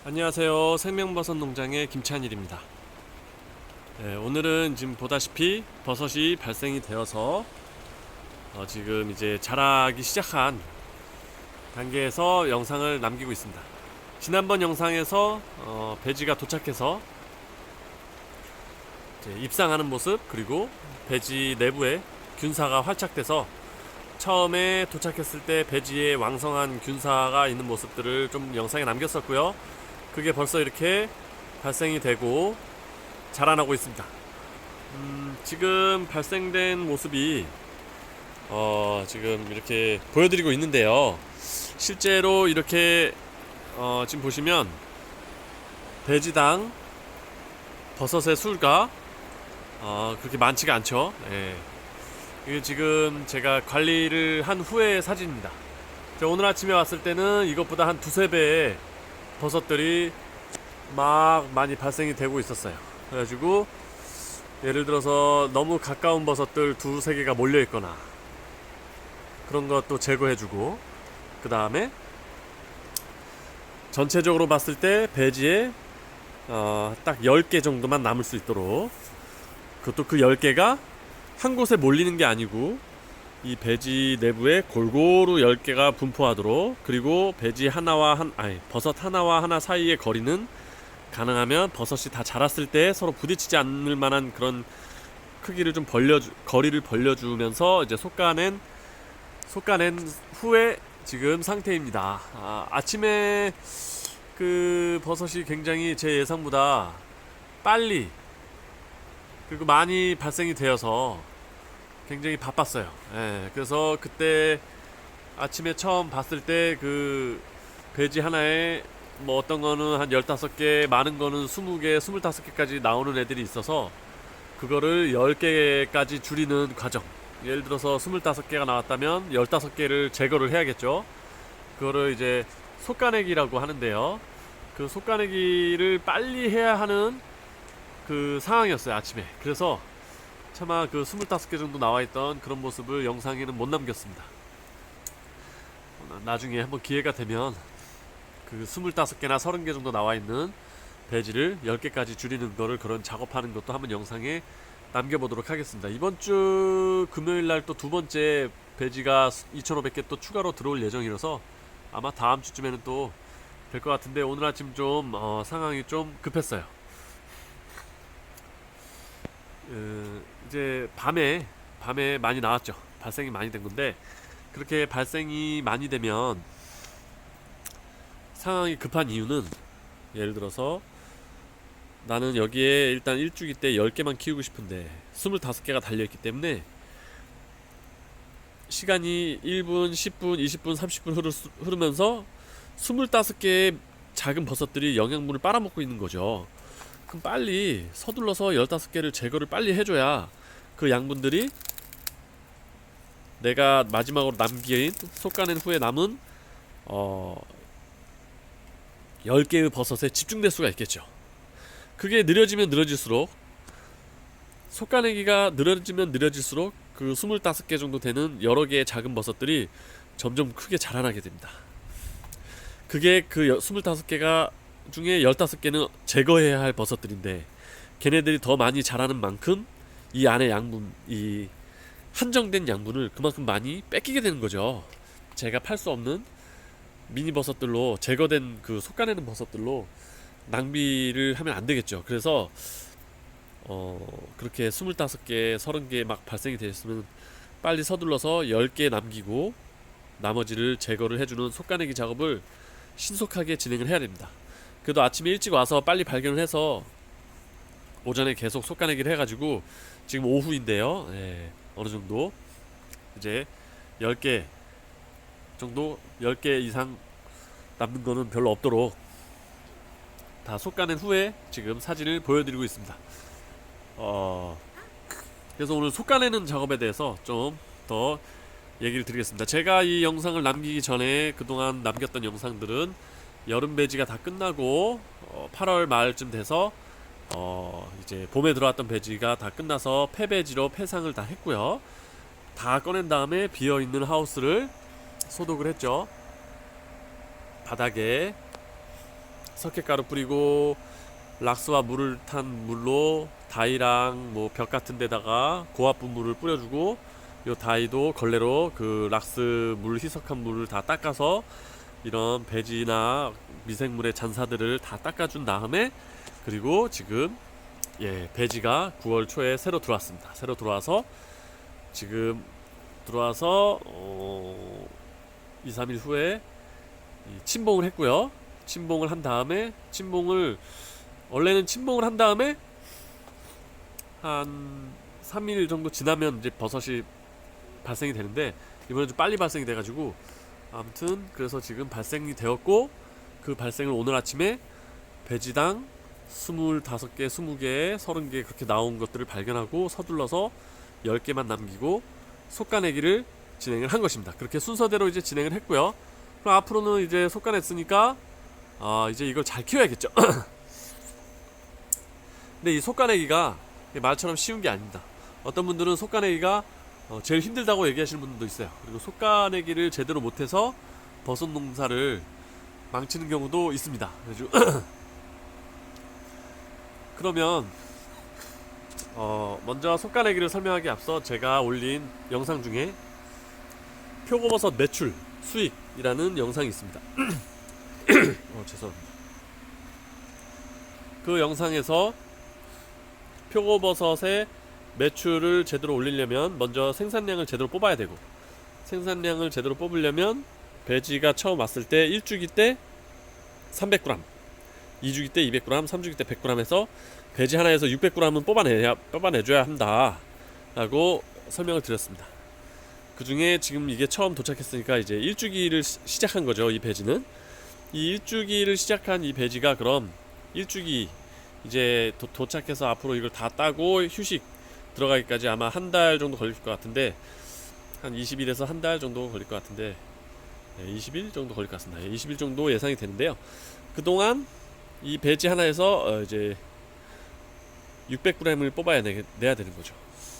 안녕하세요. 생명버섯 농장의 김찬일입니다. 오늘은 지금 보다시피 버섯이 발생이 되어서 지금 이제 자라기 시작한 단계에서 영상을 남기고 있습니다. 지난번 영상에서 배지가 도착해서 이제 입상하는 모습, 그리고 배지 내부에 균사가 활착돼서 처음에 도착했을 때 배지에 왕성한 균사가 있는 모습들을 좀 영상에 남겼었고요. 그게 벌써 이렇게 발생이 되고 자라나고 있습니다. 지금 발생된 모습이 지금 이렇게 보여드리고 있는데요. 실제로 이렇게 지금 보시면 배지당 버섯의 수가 그렇게 많지가 않죠. 예. 이게 지금 제가 관리를 한 후의 사진입니다. 오늘 아침에 왔을 때는 이것보다 한 두세 배의 버섯들이 막 많이 발생이 되고 있었어요. 그래가지고 예를 들어서 너무 가까운 버섯들 두세 개가 몰려 있거나 그런 것도 제거해주고, 그 다음에 전체적으로 봤을 때 배지에 딱 10개 정도만 남을 수 있도록, 그것도 그 10개가 한 곳에 몰리는 게 아니고 이 배지 내부에 골고루 10개가 분포하도록, 그리고 배지 하나와 버섯 하나와 하나 사이의 거리는 가능하면 버섯이 다 자랐을 때 서로 부딪히지 않을 만한 그런 크기를 좀 거리를 벌려주면서 이제 솎아낸 후에 지금 상태입니다. 아침에 그 버섯이 굉장히 제 예상보다 빨리 그리고 많이 발생이 되어서 굉장히 바빴어요. 예, 그래서 그때 아침에 처음 봤을 때 그 배지 하나에 뭐 어떤 거는 한 15개, 많은 거는 20개, 25개까지 나오는 애들이 있어서 그거를 10개까지 줄이는 과정. 예를 들어서 25개가 나왔다면 15개를 제거를 해야겠죠. 그거를 이제 솎아내기라고 하는데요. 그 솎아내기를 빨리 해야 하는 그 상황이었어요, 아침에. 그래서 차마 그 25개 정도 나와있던 그런 모습을 영상에는 못 남겼습니다. 나중에 한번 기회가 되면 그 25개나 30개 정도 나와있는 배지를 10개까지 줄이는 거를, 그런 작업하는 것도 한번 영상에 남겨보도록 하겠습니다. 이번 주 금요일날 또 두 번째 배지가 2,500개 또 추가로 들어올 예정이라서 아마 다음 주쯤에는 또 될 것 같은데, 오늘 아침 좀 상황이 좀 급했어요. 이제 밤에 많이 나왔죠. 발생이 많이 된 건데, 그렇게 발생이 많이 되면 상황이 급한 이유는, 예를 들어서 나는 여기에 일단 일주기 때 10개만 키우고 싶은데 25개가 달려있기 때문에 시간이 1분, 10분, 20분, 30분 흐르면서 25개의 작은 버섯들이 영양분을 빨아먹고 있는 거죠. 그럼 빨리 서둘러서 15개를 제거를 빨리 해줘야 그 양분들이 내가 마지막으로 솎아낸 후에 남은 10개의 버섯에 집중될 수가 있겠죠. 그게 느려지면 느려질수록, 솎아내기가 느려지면 느려질수록 그 25개 정도 되는 여러 개의 작은 버섯들이 점점 크게 자라나게 됩니다. 그게 그 25개가 중에 15개는 제거해야 할 버섯들인데, 걔네들이 더 많이 자라는 만큼 이 안에 양분, 이 한정된 양분을 그만큼 많이 뺏기게 되는 거죠. 제가 팔 수 없는 미니 버섯들로, 제거된 그 솎아내는 버섯들로 낭비를 하면 안 되겠죠. 그래서 그렇게 25개, 30개 막 발생이 되었으면 빨리 서둘러서 10개 남기고 나머지를 제거를 해주는 솎아내기 작업을 신속하게 진행을 해야 됩니다. 그래도 아침에 일찍 와서 빨리 발견을 해서 오전에 계속 솎아내기를 해가지고 지금 오후인데요. 어느 정도 이제 10개 정도, 10개 이상 남는 거는 별로 없도록 다 솎아낸 후에 지금 사진을 보여드리고 있습니다. 그래서 오늘 솎아내는 작업에 대해서 좀 더 얘기를 드리겠습니다. 제가 이 영상을 남기기 전에 그동안 남겼던 영상들은 여름 배지가 다 끝나고 8월 말쯤 돼서 이제 봄에 들어왔던 배지가 다 끝나서 폐배지로 폐상을 다 했고요. 다 꺼낸 다음에 비어있는 하우스를 소독을 했죠. 바닥에 석회가루 뿌리고 락스와 물을 탄 물로 다이랑 뭐 벽 같은 데다가 고압 분물을 뿌려주고, 요 다이도 걸레로 그 락스 물 희석한 물을 다 닦아서 이런 배지나 미생물의 잔사들을 다 닦아준 다음에, 그리고 지금 배지가 9월 초에 새로 들어왔습니다. 새로 들어와서 지금 2, 3일 후에 침봉을 했고요. 침봉을 한 다음에 원래는 침봉을 한 다음에 한 3일 정도 지나면 이제 버섯이 발생이 되는데, 이번엔 좀 빨리 발생이 돼가지고, 아무튼 그래서 지금 발생이 되었고, 그 발생을 오늘 아침에 배지당 25개, 20개, 30개 그렇게 나온 것들을 발견하고 서둘러서 10개만 남기고 속가내기를 진행을 한 것입니다. 그렇게 순서대로 이제 진행을 했고요. 그럼 앞으로는 이제 속가냈으니까 이제 이걸 잘 키워야겠죠. 근데 이 속가내기가 말처럼 쉬운 게 아닙니다. 어떤 분들은 속가내기가 제일 힘들다고 얘기하시는 분들도 있어요. 그리고 속가내기를 제대로 못해서 버섯 농사를 망치는 경우도 있습니다. 그러면 먼저 속가내기를 설명하기 앞서 제가 올린 영상 중에 표고버섯 매출 수익이라는 영상이 있습니다. 죄송합니다. 그 영상에서 표고버섯의 매출을 제대로 올리려면 먼저 생산량을 제대로 뽑아야 되고, 생산량을 제대로 뽑으려면 배지가 처음 왔을 때 1주기 때 300g, 2주기 때 200g, 3주기 때 100g 해서 배지 하나에서 600g은 뽑아내줘야 한다 라고 설명을 드렸습니다. 그 중에 지금 이게 처음 도착했으니까 이제 1주기를 시작한 거죠. 이 배지는 이 1주기를 시작한 이 배지가 그럼 1주기 이제 도착해서 앞으로 이걸 다 따고 휴식 들어가기까지 아마 한 달 정도 걸릴 것 같은데, 한 20일에서 한 달 정도 걸릴 것 같은데, 20일 정도 걸릴 것 같습니다. 20일 정도 예상이 되는데요. 그동안 이 배지 하나에서 이제 600g을 뽑아야 내야 되는 거죠.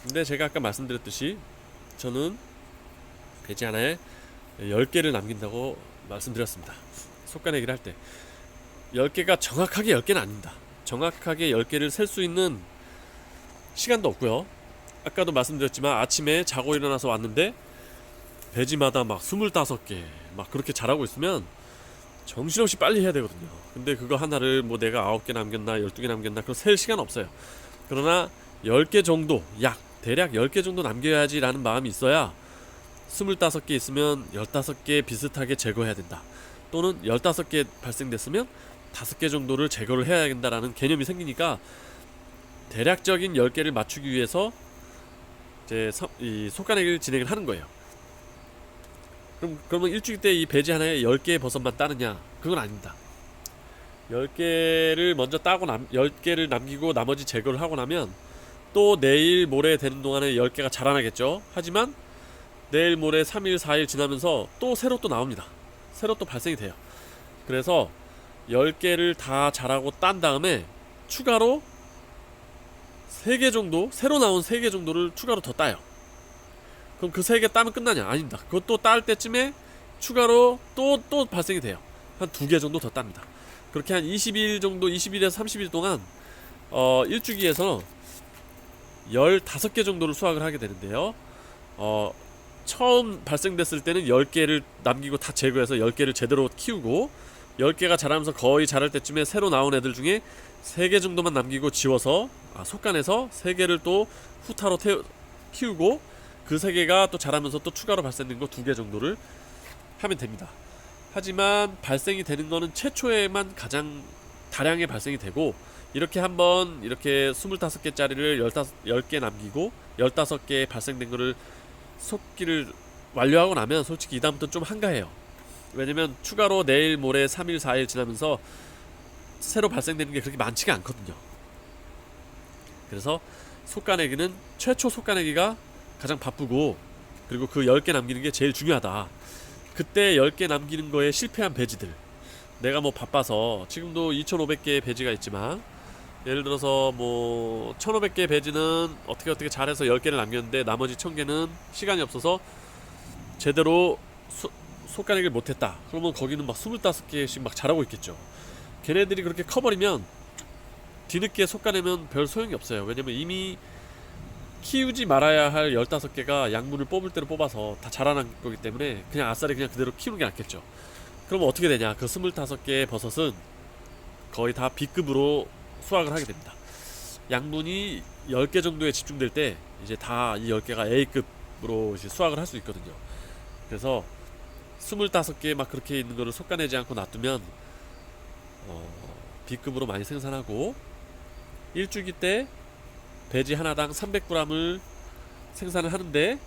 근데 제가 아까 말씀드렸듯이 저는 배지 하나에 10개를 남긴다고 말씀드렸습니다. 속가내기를 할 때 10개가 정확하게 10개는 아닙니다. 정확하게 10개를 셀 수 있는 시간도 없고요. 아까도 말씀드렸지만 아침에 자고 일어나서 왔는데 배지마다 막 25개 막 그렇게 자라고 있으면 정신없이 빨리 해야 되거든요. 근데 그거 하나를 뭐 내가 9개 남겼나 12개 남겼나 그거 셀 시간 없어요. 그러나 10개 정도, 대략 10개 정도 남겨야지 라는 마음이 있어야 25개 있으면 15개 비슷하게 제거해야 된다, 또는 15개 발생됐으면 5개 정도를 제거를 해야 된다라는 개념이 생기니까 대략적인 10개를 맞추기 위해서 이제 이 속가내기를 진행을 하는 거예요. 그러면 일주일 때 이 배지 하나에 10개의 버섯만 따느냐? 그건 아닙니다. 10개를 먼저 따고 10개를 남기고 나머지 제거를 하고 나면 또 내일 모레 되는 동안에 10개가 자라나겠죠. 하지만 내일 모레 3일 4일 지나면서 또 새로 또 나옵니다. 새로 또 발생이 돼요. 그래서 10개를 다 자라고 딴 다음에 추가로 3개 정도, 새로 나온 3개 정도를 추가로 더 따요. 그럼 그 3개 따면 끝나냐? 아닙니다. 그것도 딸 때쯤에 추가로 또 발생이 돼요. 한 2개 정도 더 땁니다. 그렇게 한 20일 정도, 20일에서 30일 동안 1주기에서 15개 정도를 수확을 하게 되는데요. 처음 발생됐을 때는 10개를 남기고 다 제거해서 10개를 제대로 키우고, 10개가 자라면서 거의 자랄 때쯤에 새로 나온 애들 중에 3개 정도만 남기고 지워서 속간해서 3개를 또 후타로 키우고, 그 3개가 또 자라면서 또 추가로 발생된 거 2개 정도를 하면 됩니다. 하지만 발생이 되는 거는 최초에만 가장 다량의 발생이 되고, 이렇게 한번 이렇게 25개짜리를 10개 남기고 15개 발생된 거를 속기를 완료하고 나면 솔직히 이 다음부터 좀 한가해요. 왜냐면 추가로 내일 모레 3일 4일 지나면서 새로 발생되는 게 그렇게 많지가 않거든요. 그래서 속가내기는 최초 속가내기가 가장 바쁘고, 그리고 그 10개 남기는 게 제일 중요하다. 그때 10개 남기는 거에 실패한 배지들, 내가 뭐 바빠서 지금도 2500개의 배지가 있지만, 예를 들어서 뭐 1500개의 배지는 어떻게 잘해서 10개를 남겼는데 나머지 1000개는 시간이 없어서 제대로 속가내기를 못했다. 그러면 거기는 막 25개씩 막 자라고 있겠죠. 걔네들이 그렇게 커버리면 뒤늦게 솎아내면 별 소용이 없어요. 왜냐면 이미 키우지 말아야 할 15개가 약물을 뽑을 대로 뽑아서 다 자라난 거기 때문에 그냥 아싸리 그냥 그대로 키우는 게 낫겠죠. 그러면 어떻게 되냐, 그 25개의 버섯은 거의 다 B급으로 수확을 하게 됩니다. 양분이 10개 정도에 집중될 때 이제 다 이 10개가 A급으로 이제 수확을 할 수 있거든요. 그래서 25개 막 그렇게 있는 거를 솎아내지 않고 놔두면 B급으로 많이 생산하고, 일주기 때 배지 하나당 300g을 생산을 하는데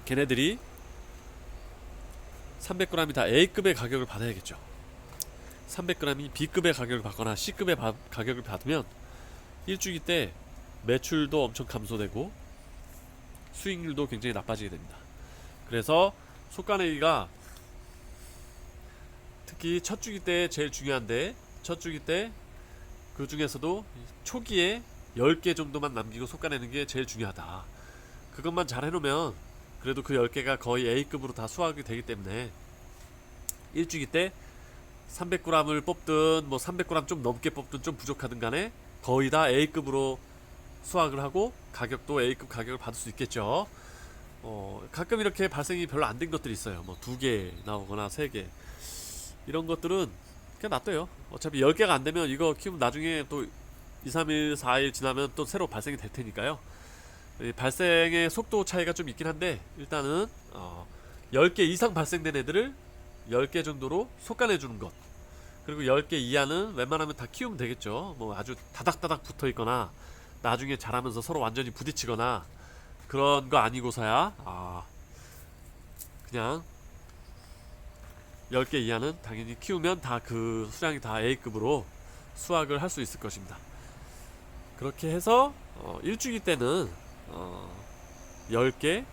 걔네들이 300g이 다 A급의 가격을 받아야겠죠. 300g이 B급의 가격을 받거나 C급의 가격을 받으면 일주기 때 매출도 엄청 감소되고 수익률도 굉장히 나빠지게 됩니다. 그래서 솎아내기가 특히 첫 주기 때 제일 중요한데, 첫 주기 때 그 중에서도 초기에 10개 정도만 남기고 솎아내는 게 제일 중요하다. 그것만 잘 해놓으면 그래도 그 10개가 거의 A급으로 다 수확이 되기 때문에 일주기 때 300g을 뽑든 뭐 300g 좀 넘게 뽑든 좀 부족하든 간에 거의 다 A급으로 수확을 하고 가격도 A급 가격을 받을 수 있겠죠. 가끔 이렇게 발생이 별로 안 된 것들이 있어요. 뭐 2개 나오거나 3개, 이런 것들은 그냥 놔둬요. 어차피 10개가 안 되면 이거 키우면 나중에 또 2, 3일, 4일 지나면 또 새로 발생이 될 테니까요. 발생의 속도 차이가 좀 있긴 한데 일단은 10개 이상 발생된 애들을 10개 정도로 솎아내 주는 것, 그리고 10개 이하는 웬만하면 다 키우면 되겠죠. 뭐 아주 다닥다닥 붙어 있거나 나중에 자라면서 서로 완전히 부딪히거나 그런 거 아니고서야 그냥 10개 이하는 당연히 키우면 다 그 수량이 다 A급으로 수확을 할 수 있을 것입니다. 그렇게 해서 일주기 때는 10개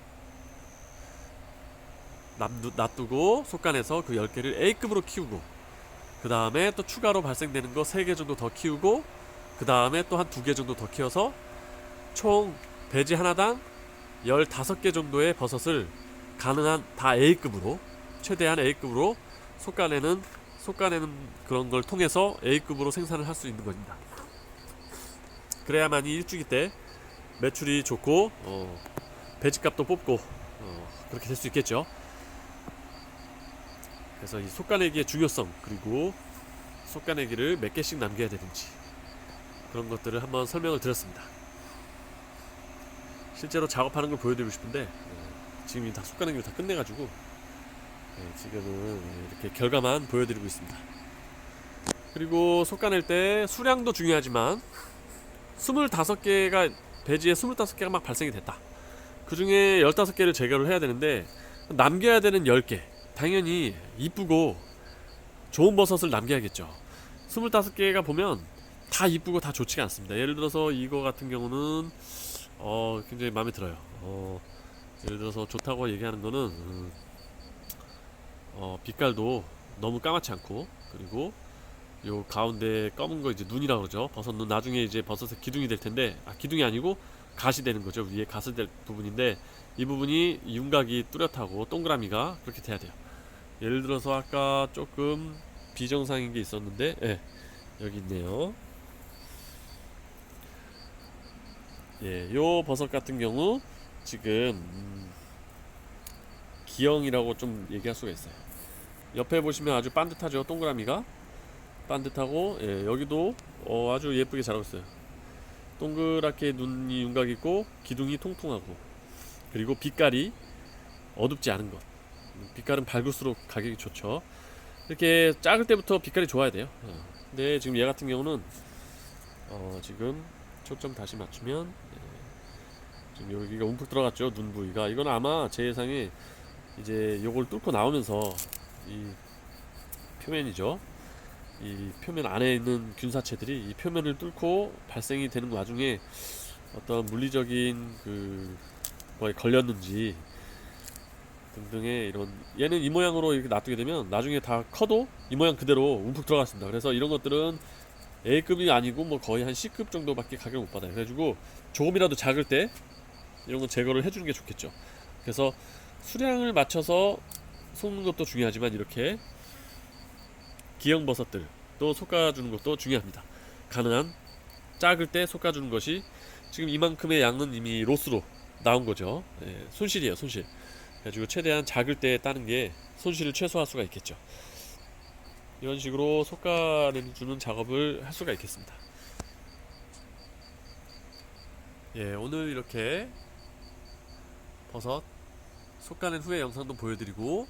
놔두고 솎아내서 그 10개를 A급으로 키우고, 그 다음에 또 추가로 발생되는 거 3개 정도 더 키우고, 그 다음에 또 한 2개 정도 더 키워서 총 배지 하나당 15개 정도의 버섯을 가능한 다 A급으로, 최대한 A급으로 솎아내는 그런 걸 통해서 A급으로 생산을 할 수 있는 겁니다. 그래야만이 일주기 때 매출이 좋고 배지값도 뽑고 그렇게 될 수 있겠죠. 그래서 이 솎아내기의 중요성, 그리고 솎아내기를 몇 개씩 남겨야 되는지, 그런 것들을 한번 설명을 드렸습니다. 실제로 작업하는 걸 보여드리고 싶은데 지금 다 솎아내기를 다 끝내가지고 지금은 이렇게 결과만 보여드리고 있습니다. 그리고 솎아낼 때 수량도 중요하지만 25개가 배지에 25개가 막 발생이 됐다. 그 중에 15개를 제거를 해야 되는데 남겨야 되는 10개, 당연히 이쁘고 좋은 버섯을 남겨야겠죠. 25개가 보면 다 이쁘고 다 좋지가 않습니다. 예를 들어서 이거 같은 경우는 굉장히 마음에 들어요. 예를 들어서 좋다고 얘기하는 거는 빛깔도 너무 까맣지 않고, 그리고 요 가운데 검은 거 이제 눈이라고 그러죠. 버섯 눈. 나중에 이제 버섯의 기둥이 될 텐데, 기둥이 아니고 갓이 되는 거죠. 위에 갓을 될 부분인데 이 부분이 윤곽이 뚜렷하고 동그라미가 그렇게 돼야 돼요. 예를 들어서 아까 조금 비정상인 게 있었는데 여기 있네요. 요 버섯 같은 경우 지금 기형이라고 좀 얘기할 수가 있어요. 옆에 보시면 아주 반듯하죠. 동그라미가 반듯하고, 여기도 아주 예쁘게 자라고 있어요. 동그랗게 눈이 윤곽 있고 기둥이 통통하고, 그리고 빛깔이 어둡지 않은 것. 빛깔은 밝을수록 가격이 좋죠. 이렇게 작을 때부터 빛깔이 좋아야 돼요. 근데 지금 얘 같은 경우는 지금 초점 다시 맞추면 지금 여기가 움푹 들어갔죠. 눈 부위가. 이건 아마 제 예상에 이제 요걸 뚫고 나오면서 이 표면이죠. 이 표면 안에 있는 균사체들이 이 표면을 뚫고 발생이 되는 와중에 어떤 물리적인 거에 걸렸는지 등등의 이런, 얘는 이 모양으로 이렇게 놔두게 되면 나중에 다 커도 이 모양 그대로 움푹 들어갔습니다. 그래서 이런 것들은 A급이 아니고 뭐 거의 한 C급 정도밖에 가격을 못 받아요. 그래가지고 조금이라도 작을 때 이런 건 제거를 해주는 게 좋겠죠. 그래서 수량을 맞춰서 솎는 것도 중요하지만 이렇게 기형버섯들 또 솎아주는 것도 중요합니다. 가능한 작을 때 솎아주는 것이, 지금 이만큼의 양은 이미 로스로 나온 거죠. 예, 손실이에요, 손실. 그래가지고 최대한 작을 때 따는 게 손실을 최소화할 수가 있겠죠. 이런 식으로 솎아내주는 작업을 할 수가 있겠습니다. 예, 오늘 이렇게 버섯 솎아낸 후의 영상도 보여드리고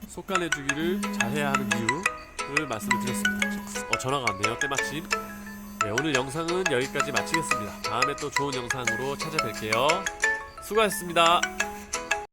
솎아내주기를 잘해야 하는 이유를 말씀을 드렸습니다. 전화가 왔네요, 때마침. 네, 오늘 영상은 여기까지 마치겠습니다. 다음에 또 좋은 영상으로 찾아뵐게요. 수고하셨습니다.